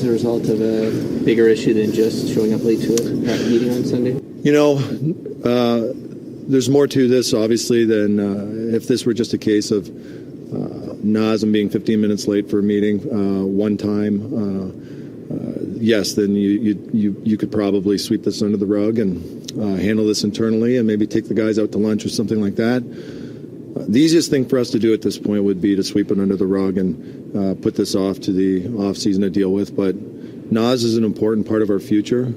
this a result of a bigger issue than just showing up late to a meeting on Sunday? You know, there's more to this, obviously, than if this were just a case of Nazem being 15 minutes late for a meeting one time. Yes, then you could probably sweep this under the rug and handle this internally and maybe take the guys out to lunch or something like that. The easiest thing for us to do at this point would be to sweep it under the rug and put this off to the off season to deal with. But Naz is an important part of our future.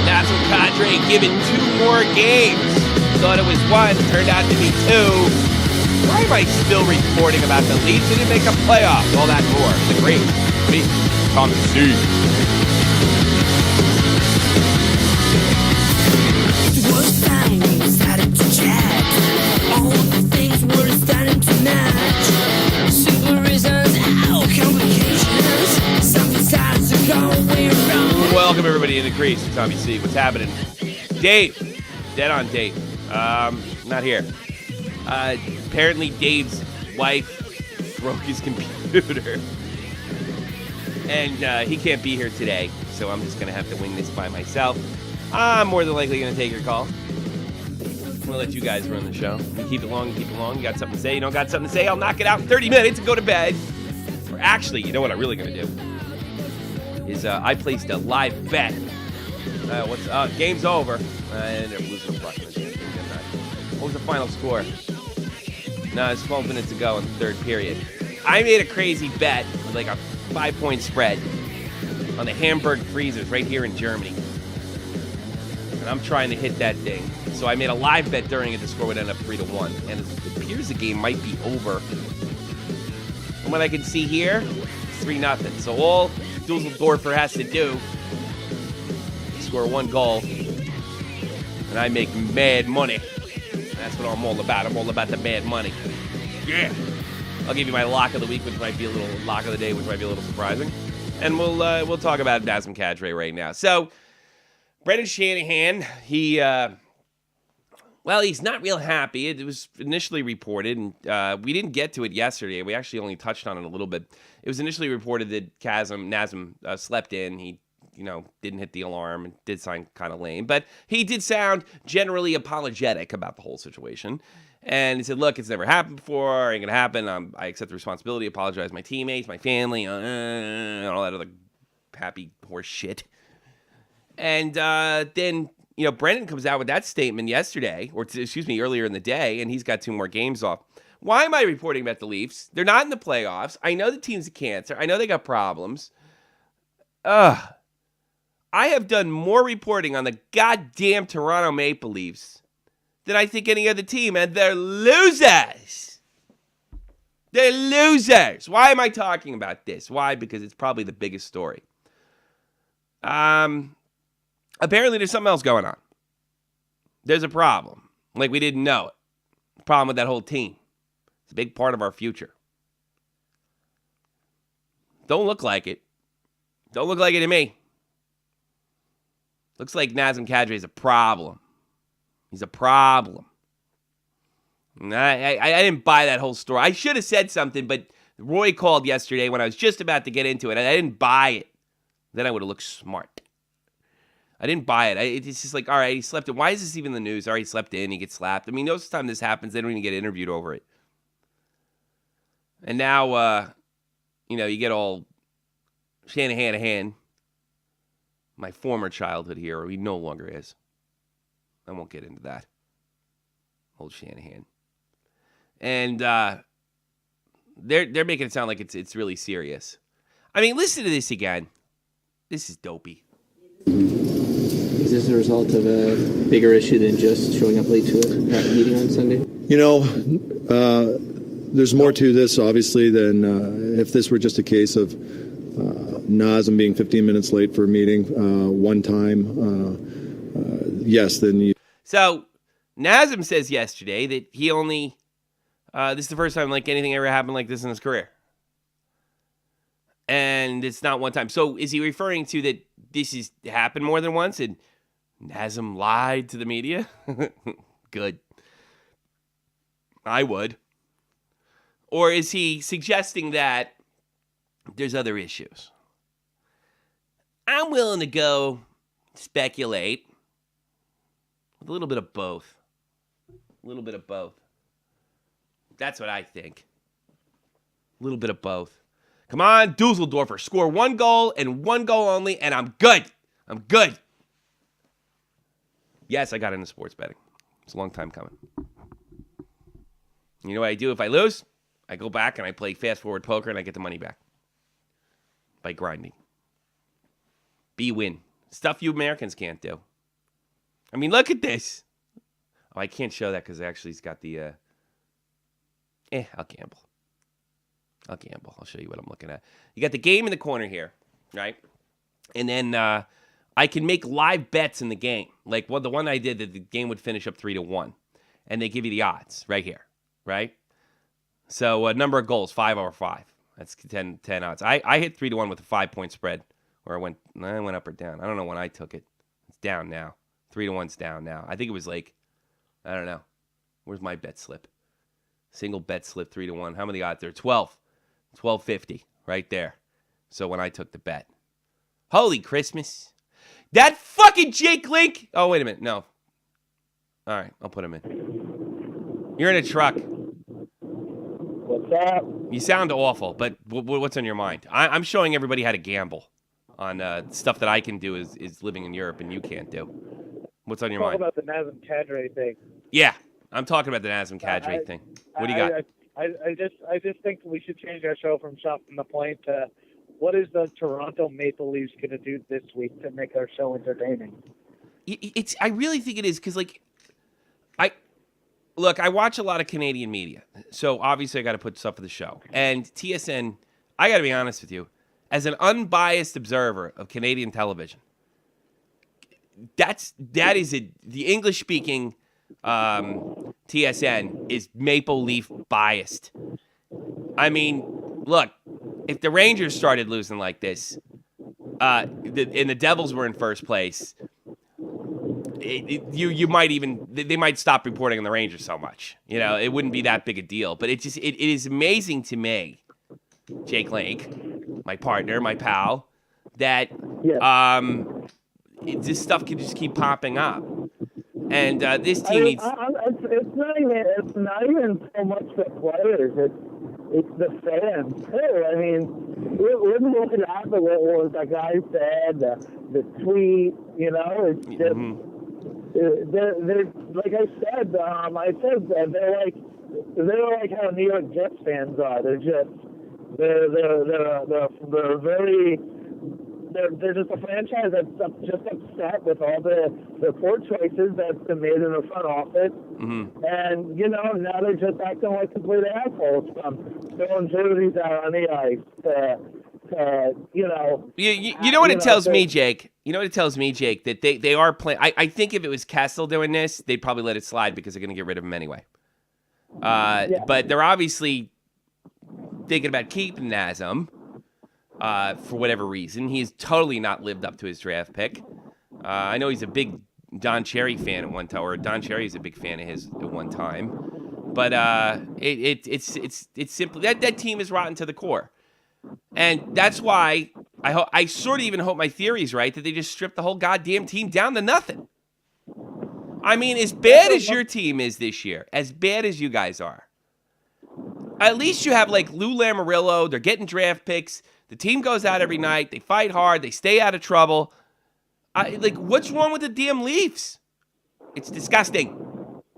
Nazem Kadri given 2 more games. Thought it was 1, turned out to be 2. Why am I still reporting about the Leafs? They didn't make a playoff. All that more. The great me, Tommy C. It was time we started to chat. All the things were starting to match. Super reasons, how complications. Something started to go way wrong. Welcome everybody in the crease. Tommy C. What's happening? Dave. Dead on Dave. Not here. Apparently Dave's wife broke his computer. And he can't be here today, so I'm just going to have to wing this by myself. I'm more than likely going to take your call. I'm going to let you guys run the show. You keep it long, you keep it long. You got something to say, you don't got something to say, I'll knock it out in 30 minutes and go to bed. Or actually, you know what I'm really going to do? Is I placed a live bet. Game's over. And they're losing a buck in this game. What was the final score? No, it's 12 minutes ago in the third period. I made a crazy bet with like a 5-point spread on the Hamburg Freezers right here in Germany. And I'm trying to hit that thing. So I made a live bet during it. The score would end up 3-1. And it appears the game might be over. From what I can see here, it's 3-0. So all Dusseldorfer has to do is score 1 goal. And I make mad money. That's what I'm all about. I'm all about the mad money. Yeah. I'll give you my lock of the week, which might be a little lock of the day, which might be a little surprising. And we'll talk about Nazem Kadri right now. So, Brendan Shanahan, he's not real happy. It was initially reported, and we didn't get to it yesterday. We actually only touched on it a little bit. It was initially reported that Nazem slept in. He didn't hit the alarm and did sound kind of lame. But he did sound generally apologetic about the whole situation. And he said, look, it's never happened before. Ain't going to happen. I accept the responsibility, apologize to my teammates, my family, and all that other happy horse shit. And then, Brendan comes out with that statement yesterday, earlier in the day, and he's got 2 more games off. Why am I reporting about the Leafs? They're not in the playoffs. I know the team's a cancer. I know they got problems. I have done more reporting on the goddamn Toronto Maple Leafs than I think any other team, and they're losers. They're losers. Why am I talking about this? Why? Because it's probably the biggest story. Apparently there's something else going on. There's a problem. Like we didn't know it. Problem with that whole team. It's a big part of our future. Don't look like it. Don't look like it to me. Looks like Nazem Kadri is a problem. He's a problem. And I didn't buy that whole story. I should have said something, but Roy called yesterday when I was just about to get into it. I didn't buy it. Then I would have looked smart. I didn't buy it. It's just like, all right, he slept in. Why is this even in the news? All right, he slept in, he gets slapped. I mean, most of the time this happens, they don't even get interviewed over it. And now, you get all Shanahan, my former childhood hero. He no longer is. I won't get into that. Old Shanahan. And they're making it sound like it's really serious. I mean, listen to this again. This is dopey. Is this a result of a bigger issue than just showing up late to a meeting on Sunday? There's more to this, obviously, than if this were just a case of Nazem being 15 minutes late for a meeting one time. Yes, then you... So, Nazem says yesterday that he only... this is the first time like anything ever happened like this in his career. And it's not one time. So is he referring to that this has happened more than once and Nazem lied to the media? Good. I would. Or is he suggesting that there's other issues? I'm willing to go speculate with a little bit of both. A little bit of both. That's what I think. A little bit of both. Come on, Dusseldorfer. Score 1 goal and 1 goal only, and I'm good. I'm good. Yes, I got into sports betting. It's a long time coming. You know what I do if I lose? I go back and I play fast forward poker and I get the money back. By grinding. B-win. Stuff you Americans can't do. I mean, look at this. Oh, I can't show that because actually it's got the... I'll gamble. I'll show you what I'm looking at. You got the game in the corner here, right? And then I can make live bets in the game. Like the one I did, that the game would finish up 3-1. And they give you the odds right here, right? So number of goals, 5 over 5. That's 10 odds. I hit 3-1 with a 5-point spread. Or I went up or down. I don't know when I took it. It's down now. 3-1's down now. I think it was like, I don't know. Where's my bet slip? Single bet slip, 3-1. How many odds there? 12. 12.50 right there. So when I took the bet. Holy Christmas. That fucking Jake Link. Oh, wait a minute. No. All right. I'll put him in. You're in a truck. What's up? You sound awful, but what's on your mind? I'm showing everybody how to gamble on stuff that I can do is living in Europe and you can't do. What's on your mind? Talk about the Nazem Kadri thing. Yeah. I'm talking about the Nazem Kadri thing. What do you got? I just think we should change our show from Shot from the Point to what is the Toronto Maple Leafs going to do this week to make our show entertaining? I really think it is because, like, I watch a lot of Canadian media, so obviously I got to put stuff for the show. And TSN, I got to be honest with you, as an unbiased observer of Canadian television, that is the English speaking TSN is Maple Leaf biased. I mean, look, if the Rangers started losing like this, and the Devils were in first place, you might even, they might stop reporting on the Rangers so much. You know, it wouldn't be that big a deal. But it is amazing to me, Jake Link, my partner, my pal, that this stuff can just keep popping up. And this team needs... It's not even so much the players. It's the fans, too. I mean, we're looking at what the guy said, the tweet, you know, it's just... They're like I said, they're like how New York Jets fans are. They're just a franchise that's just upset with all the poor choices that's been made in the front office. And, you know, now they're just acting like complete assholes from throwing jerseys out on the ice you know. You know what it tells me, Jake? You know what it tells me, Jake? That they are playing. I think if it was Kessel doing this, they'd probably let it slide because they're going to get rid of him anyway. But they're obviously thinking about keeping Nazem. For whatever reason. He's totally not lived up to his draft pick. I know he's a big Don Cherry fan at one time, or Don Cherry's a big fan of his at one time. But it's simply that team is rotten to the core. And that's why I sort of even hope my theory is right, that they just stripped the whole goddamn team down to nothing. I mean, as bad as your team is this year, as bad as you guys are, at least you have like Lou Lamoriello, they're getting draft picks. The team goes out every night. They fight hard. They stay out of trouble. What's wrong with the damn Leafs? It's disgusting.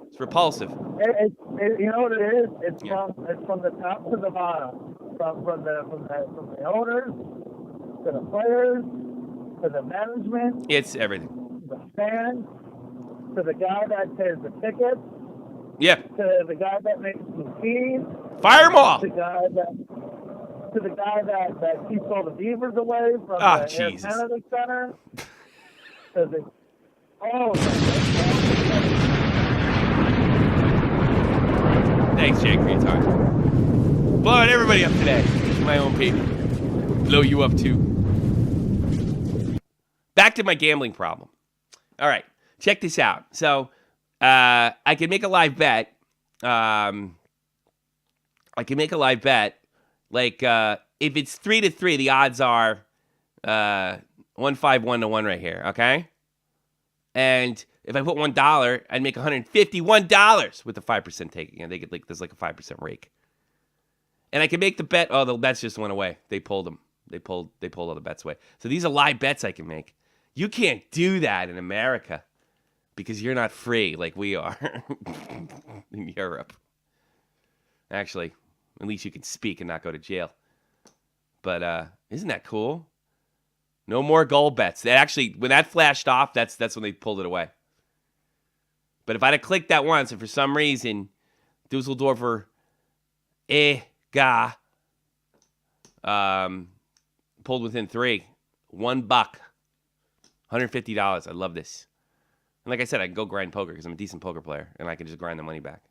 It's repulsive. You know what it is? It's from the top to the bottom. From the owners to the players to the management. It's everything. The fans to the guy that pays the tickets. Yeah. To the guy that makes the fees. Fire them all. To the guy that keeps all the beavers away from the Air Canada Center. Thanks, Jake, for your time. Blowing everybody up today. My own people. blow you up too. Back to my gambling problem. All right, check this out. So I can make a live bet. Like if it's 3-3, the odds are 151 to 1 right here. Okay, and if I put $1, I'd make $151 with the 5% take. You know, they get like there's like a 5% rake. And I can make the bet. Oh, the bets just went away. They pulled them. They pulled all the bets away. So these are live bets I can make. You can't do that in America because you're not free like we are in Europe. Actually, at least you can speak and not go to jail. But isn't that cool? No more goal bets. That actually, when that flashed off, that's when they pulled it away. But if I'd have clicked that once, and for some reason, Dusseldorfer pulled within 3, $1, $150. I love this. And like I said, I can go grind poker because I'm a decent poker player, and I can just grind the money back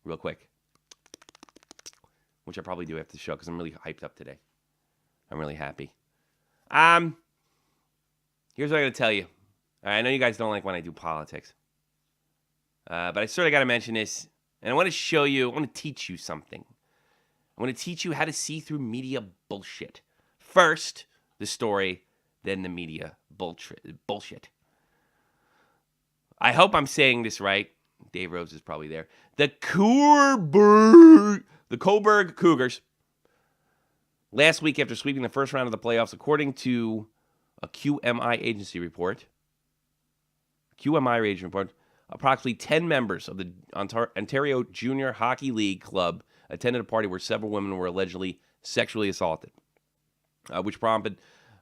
real quick, which I probably do after the show because I'm really hyped up today. I'm really happy. Here's what I'm going to tell you. I know you guys don't like when I do politics, but I sort of got to mention this, and I want to show you, I want to teach you something. I want to teach you how to see through media bullshit. First, the story, then the media bullshit. I hope I'm saying this right. Dave Rose is probably there. The Coburg Cougars, last week after sweeping the first round of the playoffs, according to a QMI agency report, approximately 10 members of the Ontario Junior Hockey League club attended a party where several women were allegedly sexually assaulted, which prompted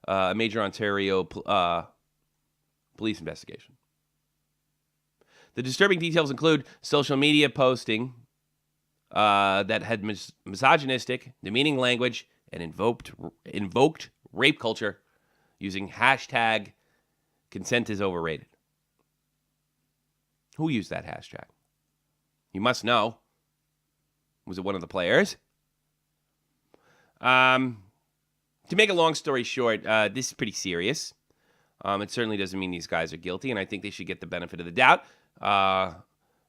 a major Ontario police investigation. The disturbing details include social media posting that had misogynistic, demeaning language and invoked rape culture using hashtag consent is overrated. Who used that hashtag? You must know. Was it one of the players? To make a long story short, this is pretty serious. It certainly doesn't mean these guys are guilty, and I think they should get the benefit of the doubt.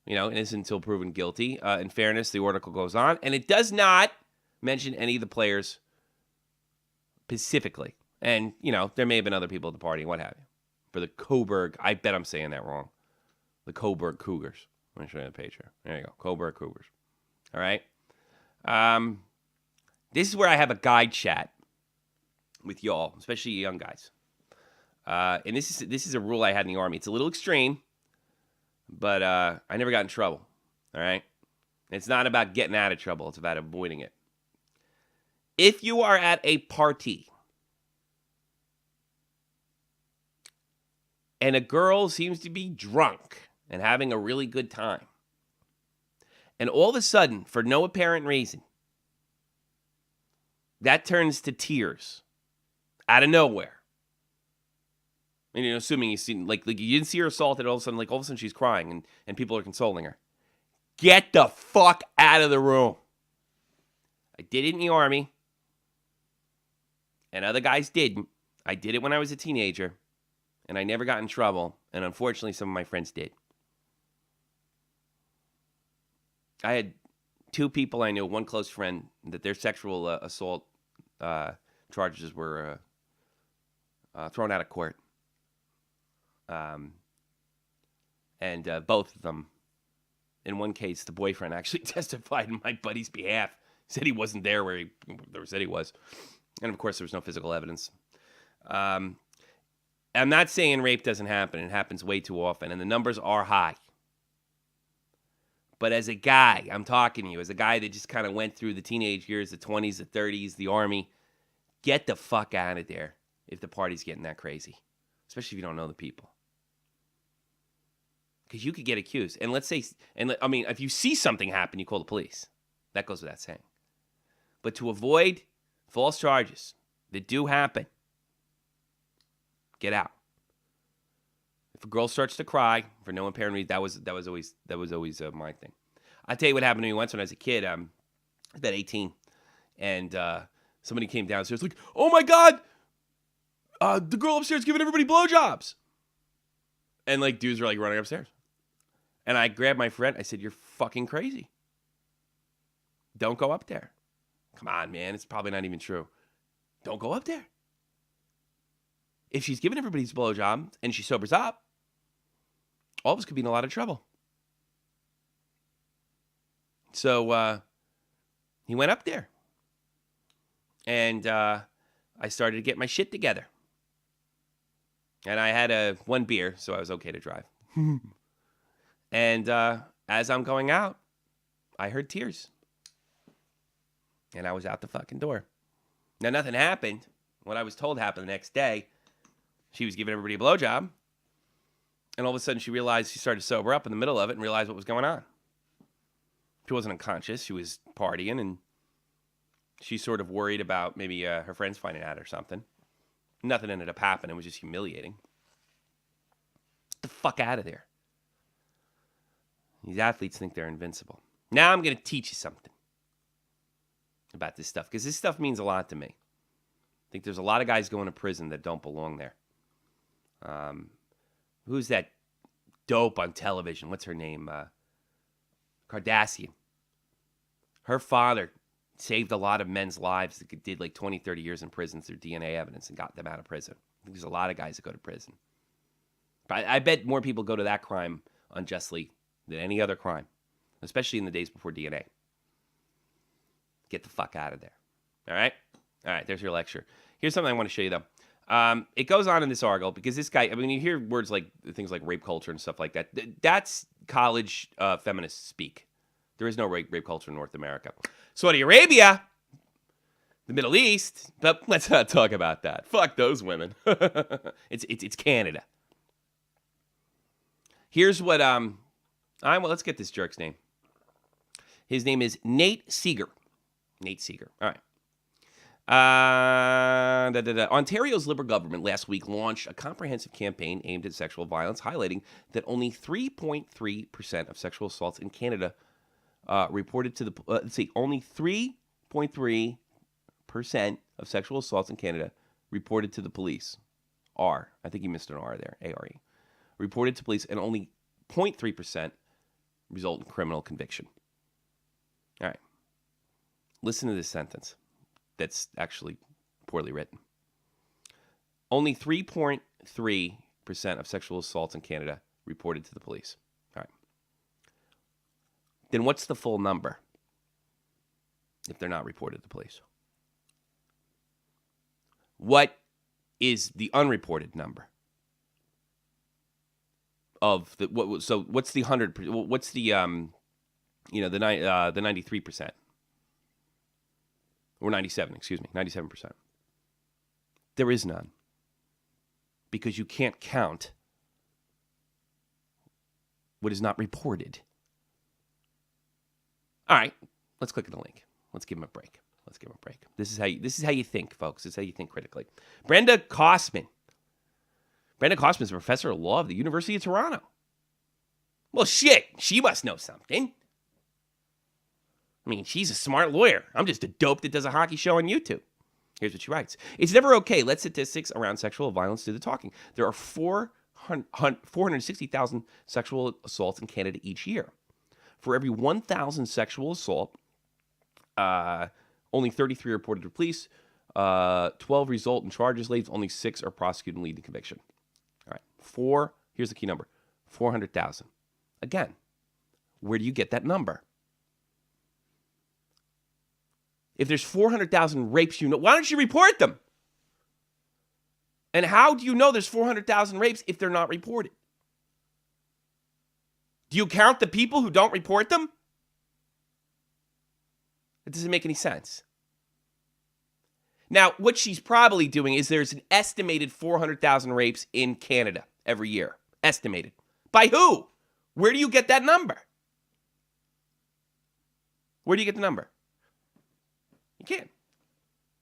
Innocent until proven guilty. In fairness, the article goes on, and it does not mention any of the players specifically. And, there may have been other people at the party, what have you. For the Coburg, I bet I'm saying that wrong. The Coburg Cougars. Let me show you the page here. There you go. Coburg Cougars. All right. This is where I have a guide chat with y'all, especially you young guys. And this is a rule I had in the Army. It's a little extreme, but I never got in trouble. All right. It's not about getting out of trouble. It's about avoiding it. If you are at a party and a girl seems to be drunk and having a really good time, and all of a sudden, for no apparent reason, that turns to tears out of nowhere. And assuming you see, like you didn't see her assaulted, all of a sudden she's crying and people are consoling her. Get the fuck out of the room. I did it in the Army, and other guys didn't. I did it when I was a teenager, and I never got in trouble, and unfortunately some of my friends did. I had 2 people I knew, one close friend, that their sexual assault charges were thrown out of court. And both of them, in one case, the boyfriend actually testified in my buddy's behalf. He said he wasn't there where he said he was. And, of course, there was no physical evidence. I'm not saying rape doesn't happen. It happens way too often, and the numbers are high. But as a guy, I'm talking to you, as a guy that just kind of went through the teenage years, the 20s, the 30s, the Army, get the fuck out of there if the party's getting that crazy, especially if you don't know the people. Because you could get accused. And let's say, if you see something happen, you call the police. That goes without saying. But to avoid false charges that do happen, get out. If a girl starts to cry for no apparent reason, that was always my thing. I'll tell you what happened to me once when I was a kid. I was about 18, and somebody came downstairs like, oh my God, the girl upstairs giving everybody blowjobs. And like dudes were like running upstairs. And I grabbed my friend. I said, you're fucking crazy. Don't go up there. Come on, man. It's probably not even true. Don't go up there. If she's giving everybody's blowjob and she sobers up, all of us could be in a lot of trouble. So he went up there. And I started to get my shit together. And I had one beer, so I was okay to drive. And as I'm going out, I heard tears. And I was out the fucking door. Now, nothing happened. What I was told happened the next day. She was giving everybody a blowjob. And all of a sudden, she realized she started to sober up in the middle of it and realized what was going on. She wasn't unconscious. She was partying, and she sort of worried about maybe her friends finding out or something. Nothing ended up happening. It was just humiliating. Get the fuck out of there. These athletes think they're invincible. Now I'm going to teach you something about this stuff, because this stuff means a lot to me. I think there's a lot of guys going to prison that don't belong there. Who's that dope on television? What's her name? Kardashian. Her father saved a lot of men's lives that did like 20, 30 years in prison through DNA evidence and got them out of prison. I think there's a lot of guys that go to prison. But I bet more people go to that crime unjustly than any other crime, especially in the days before DNA. Get the fuck out of there. All right? All right, there's your lecture. Here's something I want to show you, though. It goes on in this article because this guy, I mean, you hear words like things like rape culture and stuff like that. That's college feminist speak. There is no rape culture in North America. Saudi Arabia, the Middle East, but let's not talk about that. Fuck those women. It's Canada. Here's what well, let's get this jerk's name. His name is Nate Seeger. Nate Seeger. All right. Ontario's Liberal government last week launched a comprehensive campaign aimed at sexual violence, highlighting that only 3.3% of sexual assaults in Canada reported to the only 3.3% of sexual assaults in Canada reported to the police. I think you missed an R there. A-R-E. Reported to police, and only 0.3% result in criminal conviction. All right. Listen to this sentence. That's actually poorly written. Only 3.3% of sexual assaults in Canada reported to the police. All right. Then what's the full number if they're not reported to the police? What is the unreported number of the so what's the 100%? What's the the 93%? Or 97, excuse me, 97%. There is none. Because you can't count what is not reported. All right, let's click on the link. Let's give him a break. This is how you think, folks. This is how you think critically. Brenda Kosman. Brenda Kosman is a professor of law of the University of Toronto. Well, shit, she must know something. I mean, she's a smart lawyer. I'm just a dope that does a hockey show on YouTube. Here's what she writes. It's never okay. Let statistics around sexual violence do the talking. There are 460,000 sexual assaults in Canada each year. For every 1,000 sexual assault, only 33 are reported to police. 12 result in charges laid. Only 6 are prosecuted and lead to conviction. All right. Here's the key number. 400,000. Again, where do you get that number? If there's 400,000 rapes, why don't you report them? And how do you know there's 400,000 rapes if they're not reported? Do you count the people who don't report them? It doesn't make any sense. Now, what she's probably doing is there's an estimated 400,000 rapes in Canada every year. Estimated. By who? Where do you get that number? Where do you get the number? You can't.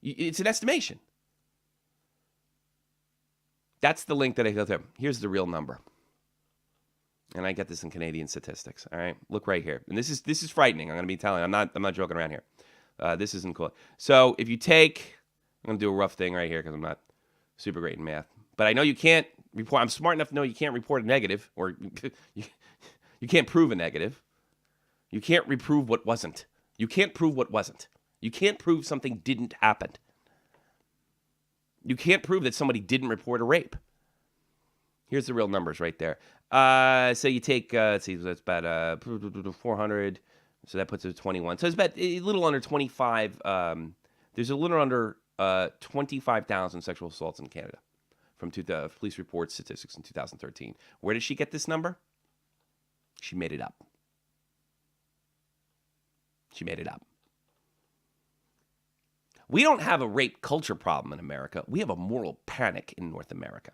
It's an estimation. That's the link that I got there. Here's the real number. And I get this in Canadian statistics. All right. Look right here. And this is frightening. I'm going to be telling. I'm not joking around here. This isn't cool. So if you take, I'm going to do a rough thing right here because I'm not super great in math. But I know you can't report. I'm smart enough to know you can't report a negative, or you can't prove a negative. You can't reprove what wasn't. You can't prove what wasn't. You can't prove something didn't happen. You can't prove that somebody didn't report a rape. Here's the real numbers right there. So you take, let's see, that's about 400. So that puts it at 21. So it's about a little under 25. There's a little under 25,000 sexual assaults in Canada from police report statistics in 2013. Where did she get this number? She made it up. She made it up. We don't have a rape culture problem in America. We have a moral panic in North America.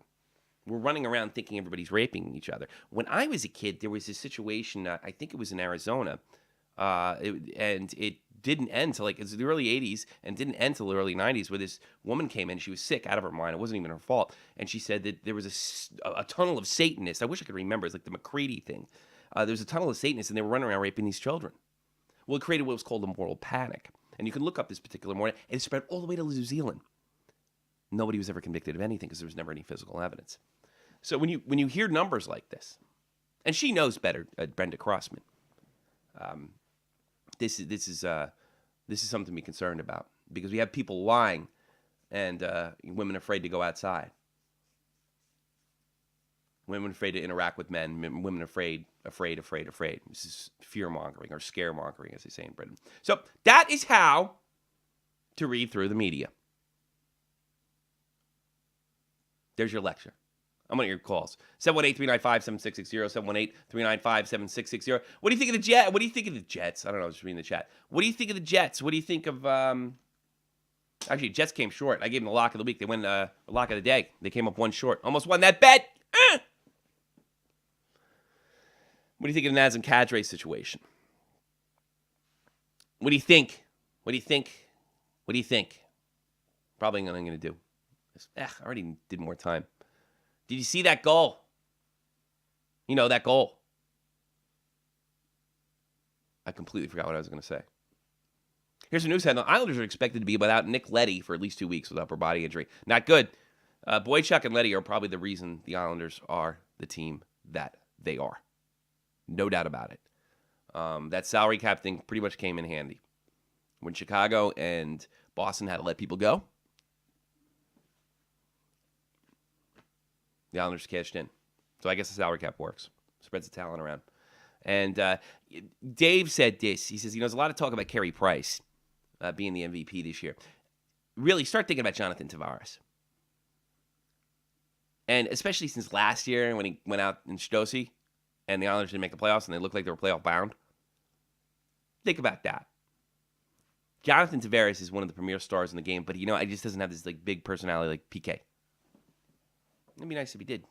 We're running around thinking everybody's raping each other. When I was a kid, there was this situation, I think it was in Arizona, and it didn't end till it's the early 80s and didn't end till the early 90s, where this woman came in. She was sick out of her mind. It wasn't even her fault. And she said that there was a tunnel of Satanists. I wish I could remember. It's like the McCready thing. There was a tunnel of Satanists, and they were running around raping these children. Well, it created what was called a moral panic. And you can look up this particular morning, and it spread all the way to New Zealand. Nobody was ever convicted of anything because there was never any physical evidence. So when you hear numbers like this, and she knows better, Brenda Crossman, this is something to be concerned about, because we have people lying and women afraid to go outside. Women afraid to interact with men. Women afraid. This is fear-mongering or scare-mongering, as they say in Britain. So that is how to read through the media. There's your lecture. I'm on your calls. 718-395-7660, 718-395-7660. What do you think of the Jets? What do you think of the Jets? I don't know, just reading the chat. What do you think of the Jets? What do you think of... Actually, Jets came short. I gave them the lock of the week. They won the lock of the day. They came up one short. Almost won that bet. What do you think of the Nazem Kadri situation? What do you think? What do you think? What do you think? Probably what I'm going to do. I already did more time. Did you see that goal? You know, that goal. I completely forgot what I was going to say. Here's a news headline. The Islanders are expected to be without Nick Leddy for at least 2 weeks with upper body injury. Not good. Boychuk and Leddy are probably the reason the Islanders are the team that they are. No doubt about it. That salary cap thing pretty much came in handy. When Chicago and Boston had to let people go, the Islanders cashed in. So I guess the salary cap works. Spreads the talent around. And Dave said this. He says, there's a lot of talk about Carey Price being the MVP this year. Really, start thinking about Jonathan Tavares. And especially since last year when he went out in Stosy and the Islanders didn't make the playoffs and they looked like they were playoff bound. Think about that. Jonathan Tavares is one of the premier stars in the game, but he just doesn't have this big personality like PK. It'd be nice if he did.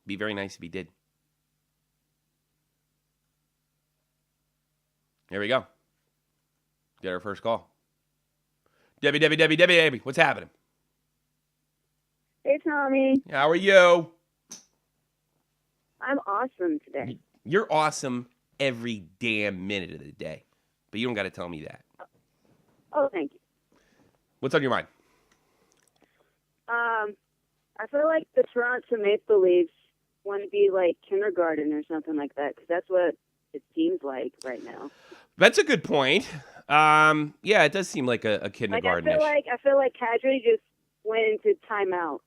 Be very nice if he did. Here we go. Get our first call. Debbie, what's happening? Hey, Tommy. How are you? I'm awesome today. You're awesome every damn minute of the day, but you don't got to tell me that. Oh, thank you. What's on your mind? I feel like the Toronto Maple Leafs want to be like kindergarten or something like that, because that's what it seems like right now. That's a good point. Yeah, it does seem like a kindergarten. I feel like Kadri just went into timeout.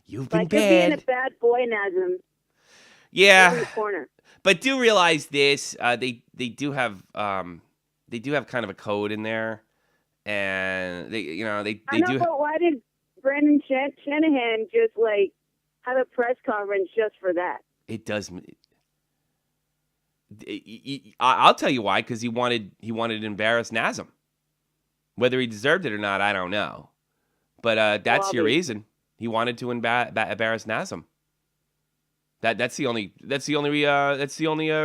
You've been you're bad. being a bad boy, Nazem. Yeah. In the corner. But do realize this: they do have kind of a code in there, and they do. But why did Brandon Shanahan just have a press conference just for that? It does. I'll tell you why. Because he wanted to embarrass Nazem. Whether he deserved it or not, I don't know. But that's your reason. He wanted to embarrass Nazem. That's the only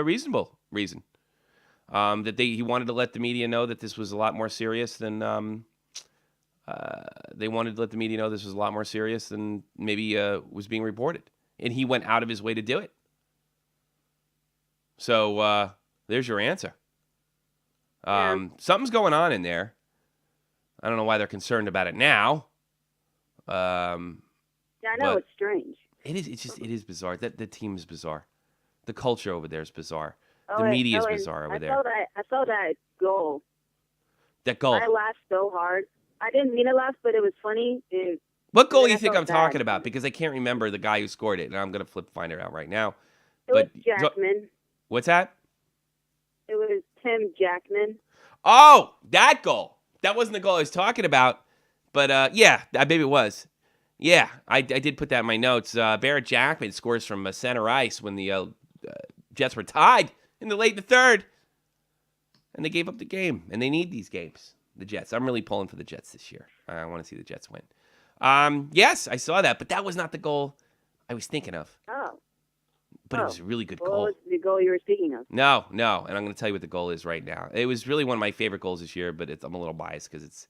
reasonable reason. He wanted to let the media know that this was a lot more serious than maybe was being reported, and he went out of his way to do it. So There's your answer. Something's going on in there. I don't know why they're concerned about it now. Yeah, I know, but it's strange. it is bizarre. That team is bizarre. The culture over there is bizarre. Oh, The media is and bizarre over I there. saw that goal. That goal. I laughed so hard. I didn't mean to laugh, but it was funny. What goal do then you I think felt I'm talking bad. about? Because I can't remember the guy who scored it, and I'm going to find it out right now. It was But Jackman. what's that? It was Tim Jackman. Oh, that goal. That wasn't the goal I was talking about. But, yeah, I maybe it was. Yeah, I did put that in my notes. Barrett Jackman scores from center ice when the Jets were tied in the late in the third. And they gave up the game. And they need these games, the Jets. I'm really pulling for the Jets this year. I want to see the Jets win. Yes, I saw that. But that was not the goal I was thinking of. Oh. But it was a really good What goal. was the goal you were speaking of? No. And I'm going to tell you what the goal is right now. It was really one of my favorite goals this year, but I'm a little biased because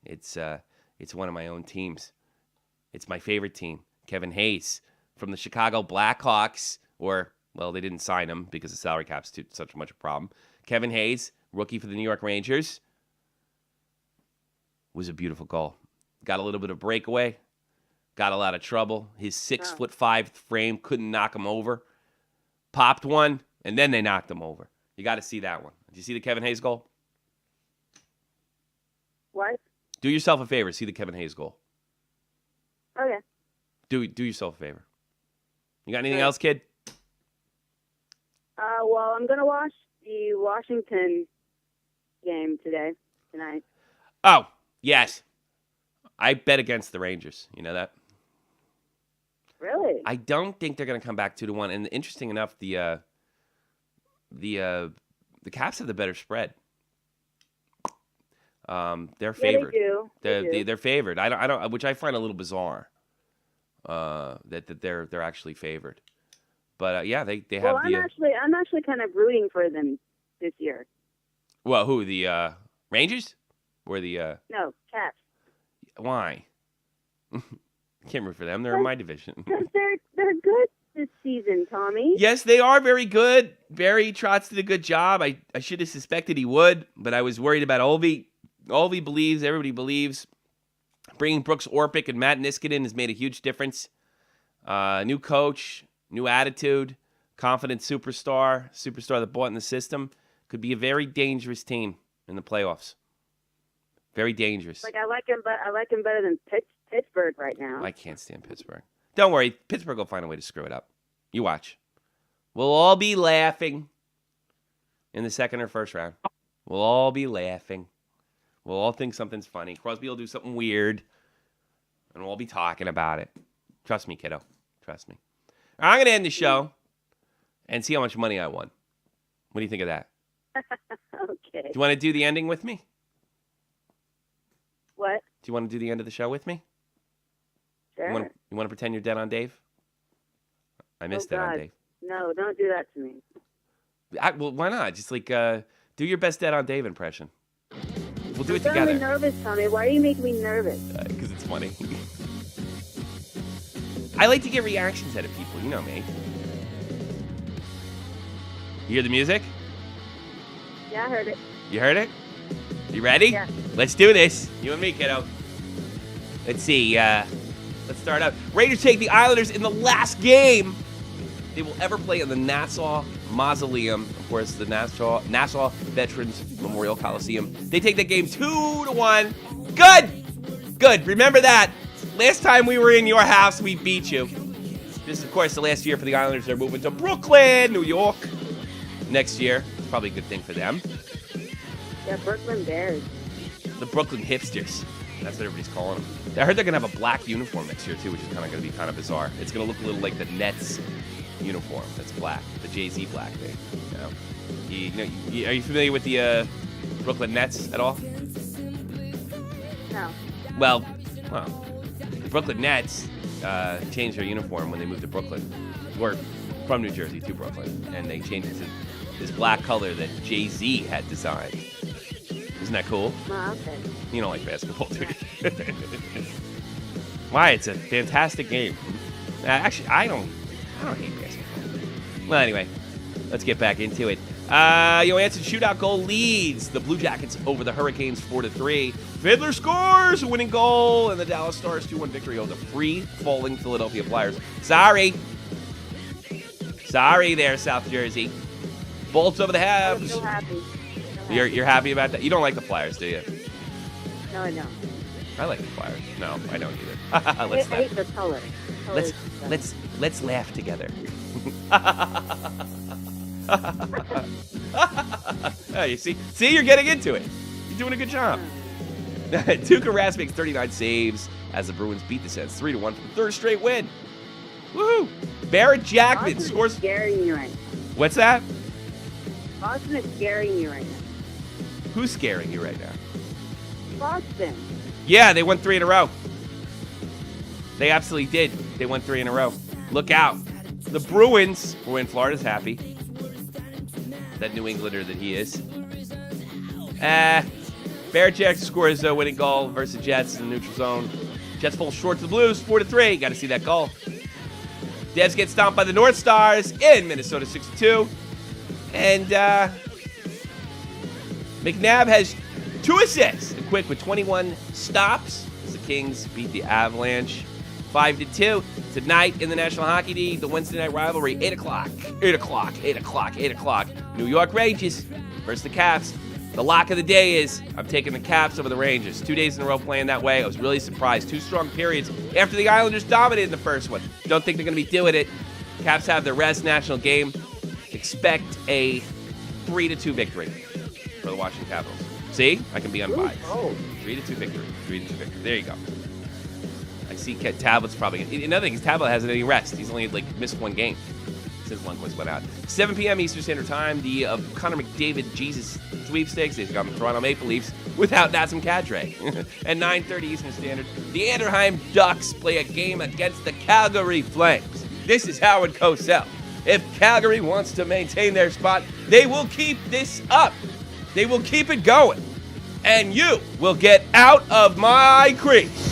it's one of my own teams. It's my favorite team, Kevin Hayes from the Chicago Blackhawks, well, they didn't sign him because the salary cap's such much a problem. Kevin Hayes, rookie for the New York Rangers, was a beautiful goal. Got a little bit of breakaway, got a lot of trouble. His 6'5" frame couldn't knock him over. Popped one, and then they knocked him over. You got to see that one. Did you see the Kevin Hayes goal? What? Do yourself a favor. See the Kevin Hayes goal. Okay. Do yourself a favor. You got anything else, kid? Well, I'm going to watch the Washington game tonight. Oh, yes. I bet against the Rangers. You know that? Really? I don't think they're going to come back 2-1. And interesting enough, the Caps have the better spread. They're favored. Yeah, they do. They're favored. I don't, which I find a little bizarre. That they're actually favored. But yeah, they have I'm actually kind of rooting for them this year. Well, who, the Rangers or the No, Caps. Why? Can't root for them. They're in my division. Because they're good this season, Tommy. Yes, they are very good. Barry Trotz did a good job. I should have suspected he would, but I was worried about Ovi. Ovi believes, everybody believes. Bringing Brooks Orpik and Matt Niskanen has made a huge difference. New coach, new attitude, confident superstar that bought in the system. Could be a very dangerous team in the playoffs. Very dangerous. I like him better than Pittsburgh right now. I can't stand Pittsburgh. Don't worry, Pittsburgh will find a way to screw it up. You watch. We'll all be laughing in the second or first round. We'll all be laughing. We'll all think something's funny. Crosby will do something weird, and we'll all be talking about it. Trust me, kiddo. Trust me. I'm going to end the show and see how much money I won. What do you think of that? Okay. Do you want to do the ending with me? What? Do you want to do the end of the show with me? Sure. You want to pretend you're dead on Dave? I missed dead on Dave. No, don't do that to me. Well, why not? Just do your best dead on Dave impression. We'll do it I'm together. really nervous, Tommy. Why do you make me nervous? Because it's funny. I like to get reactions out of people. You know me. You hear the music? Yeah, I heard it. You heard it? You ready? Yeah. Let's do this. You and me, kiddo. Let's see. Let's start out. Raiders take the Islanders in the last game they will ever play in the Nassau Mausoleum. Of course, the Nassau Veterans Memorial Coliseum. They take that game 2-1. Good. Remember that. Last time we were in your house, we beat you. This is, of course, the last year for the Islanders. They're moving to Brooklyn, New York. Next year. It's probably a good thing for them. Yeah, Brooklyn Bears. The Brooklyn Hipsters. That's what everybody's calling them. I heard they're going to have a black uniform next year, too, which is going to be kind of bizarre. It's going to look a little like the Nets uniform that's black, the Jay-Z black thing. Are you familiar with the Brooklyn Nets at all? No. Well, the Brooklyn Nets changed their uniform when they moved to Brooklyn. We're from New Jersey to Brooklyn, and they changed it to this black color that Jay-Z had designed. Isn't that cool? Oh, okay. You don't like basketball, do you? Why? It's a fantastic game. Actually, I don't hate basketball. Well, anyway, let's get back into it. Johansson shootout goal leads the Blue Jackets over the Hurricanes 4-3. Fiddler scores a winning goal, and the Dallas Stars 2-1 victory over the free-falling Philadelphia Flyers. Sorry there, South Jersey. Bolts over the I'm Habs. so happy. You're happy about that? You don't like the Flyers, do you? No, I don't. I like the Flyers. No, I don't either. I Let's hate the color. let's laugh together. Oh, you see, you're getting into it. You're doing a good job. Tuukka Rask makes 39 saves as the Bruins beat the Sens 3-1 for the third straight win. Woohoo! Barrett Jackman Boston scores. is scaring you right now. What's that? Boston is scaring you right now. Who's scaring you right now? Boston. Yeah, they won 3 in a row. They absolutely did. They won 3 in a row. Look out. The Bruins, when Florida's happy. That New Englander that he is. Barrett Jackson scores a winning goal versus the Jets in the neutral zone. Jets fall short to the Blues, 4-3. Got to see that goal. Devs get stomped by the North Stars in Minnesota 6-2. And McNabb has 2 assists. And Quick with 21 stops as the Kings beat the Avalanche 5-2. Tonight in the National Hockey League, the Wednesday night rivalry, 8 o'clock. New York Rangers versus the Caps. The lock of the day is I'm taking the Caps over the Rangers. 2 days in a row playing that way. I was really surprised. 2 strong periods after the Islanders dominated the first one. Don't think they're going to be doing it. Caps have their Res national game. Expect a 3-2 victory for the Washington Capitals. See? I can be unbiased. 3-2 victory. 3-2 victory. There you go. I see Tablet's probably... Another thing is Tablet hasn't any rest. He's only missed 1 game since Lundqvist went out. 7 p.m. Eastern Standard Time, the Connor McDavid Jesus sweepstakes. They've got the Toronto Maple Leafs without Nazem Kadri. And 9:30 Eastern Standard, the Anaheim Ducks play a game against the Calgary Flames. This is how it goes south. If Calgary wants to maintain their spot, they will keep this up. They will keep it going. And you will get out of my crease.